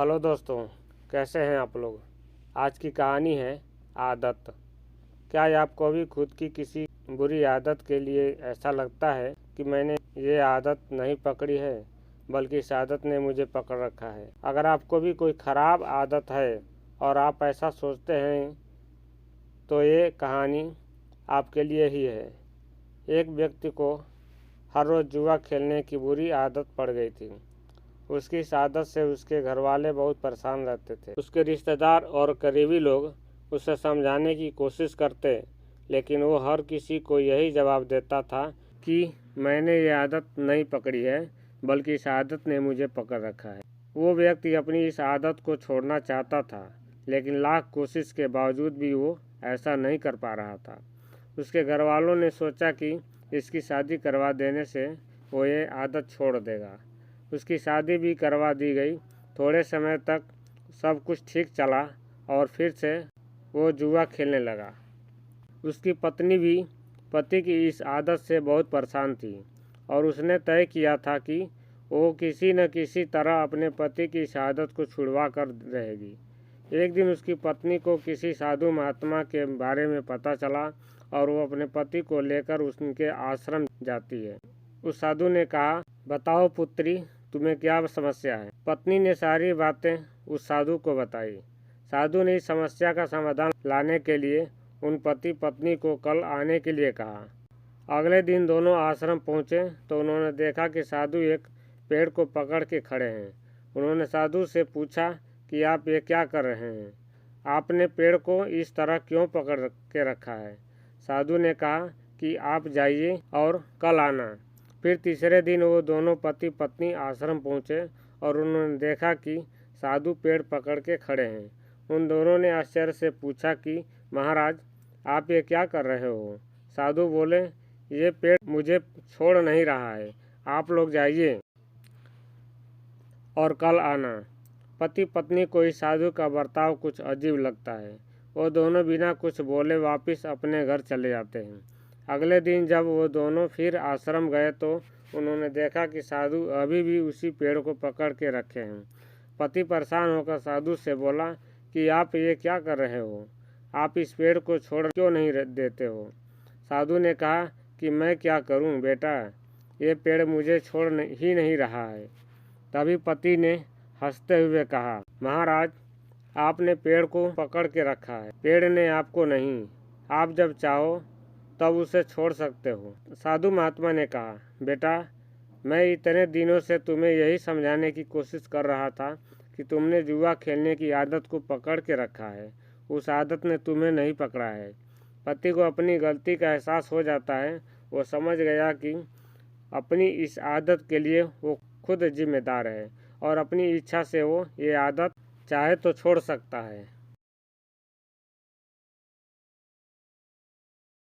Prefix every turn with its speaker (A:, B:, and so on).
A: Hello दोस्तों, कैसे हैं आप लोग। आज की कहानी है आदत। क्या आपको भी खुद की किसी बुरी आदत के लिए ऐसा लगता है कि मैंने ये आदत नहीं पकड़ी है, बल्कि इस आदत ने मुझे पकड़ रखा है। अगर आपको भी कोई ख़राब आदत है और आप ऐसा सोचते हैं तो ये कहानी आपके लिए ही है। एक व्यक्ति को हर रोज़ जुआ खेलने की बुरी आदत पड़ गई थी। उसकी इस आदत से उसके घर वाले बहुत परेशान रहते थे। उसके रिश्तेदार और करीबी लोग उसे समझाने की कोशिश करते, लेकिन वो हर किसी को यही जवाब देता था कि मैंने ये आदत नहीं पकड़ी है, बल्कि इस आदत ने मुझे पकड़ रखा है। वो व्यक्ति अपनी इस आदत को छोड़ना चाहता था, लेकिन लाख कोशिश के बावजूद भी वो ऐसा नहीं कर पा रहा था। उसके घर वालों ने सोचा कि इसकी शादी करवा देने से वो ये आदत छोड़ देगा। उसकी शादी भी करवा दी गई। थोड़े समय तक सब कुछ ठीक चला और फिर से वो जुआ खेलने लगा। उसकी पत्नी भी पति की इस आदत से बहुत परेशान थी और उसने तय किया था कि वो किसी न किसी तरह अपने पति की इस आदत को छुड़वा कर रहेगी। एक दिन उसकी पत्नी को किसी साधु महात्मा के बारे में पता चला और वो अपने पति को लेकर उनके आश्रम जाती है। उस साधु ने कहा, बताओ पुत्री, तुम्हें क्या समस्या है। पत्नी ने सारी बातें उस साधु को बताई। साधु ने इस समस्या का समाधान लाने के लिए उन पति पत्नी को कल आने के लिए कहा। अगले दिन दोनों आश्रम पहुंचे तो उन्होंने देखा कि साधु एक पेड़ को पकड़ के खड़े हैं। उन्होंने साधु से पूछा कि आप ये क्या कर रहे हैं, आपने पेड़ को इस तरह क्यों पकड़ के रखा है। साधु ने कहा कि आप जाइए और कल आना। फिर तीसरे दिन वो दोनों पति पत्नी आश्रम पहुँचे और उन्होंने देखा कि साधु पेड़ पकड़ के खड़े हैं। उन दोनों ने आश्चर्य से पूछा कि महाराज, आप ये क्या कर रहे हो। साधु बोले, ये पेड़ मुझे छोड़ नहीं रहा है, आप लोग जाइए और कल आना। पति पत्नी को इस साधु का बर्ताव कुछ अजीब लगता है। वो दोनों बिना कुछ बोले वापस अपने घर चले जाते हैं। अगले दिन जब वो दोनों फिर आश्रम गए तो उन्होंने देखा कि साधु अभी भी उसी पेड़ को पकड़ के रखे हैं। पति परेशान होकर साधु से बोला कि आप ये क्या कर रहे हो, आप इस पेड़ को छोड़ क्यों नहीं देते हो। साधु ने कहा कि मैं क्या करूं बेटा, ये पेड़ मुझे छोड़ ही नहीं रहा है। तभी पति ने हंसते हुए कहा, महाराज, आपने पेड़ को पकड़ के रखा है, पेड़ ने आपको नहीं। आप जब चाहो तब उसे छोड़ सकते हो। साधु महात्मा ने कहा, बेटा, मैं इतने दिनों से तुम्हें यही समझाने की कोशिश कर रहा था कि तुमने जुआ खेलने की आदत को पकड़ के रखा है, उस आदत ने तुम्हें नहीं पकड़ा है। पति को अपनी गलती का एहसास हो जाता है। वो समझ गया कि अपनी इस आदत के लिए वो खुद जिम्मेदार है और अपनी इच्छा से वो ये आदत चाहे तो छोड़ सकता है।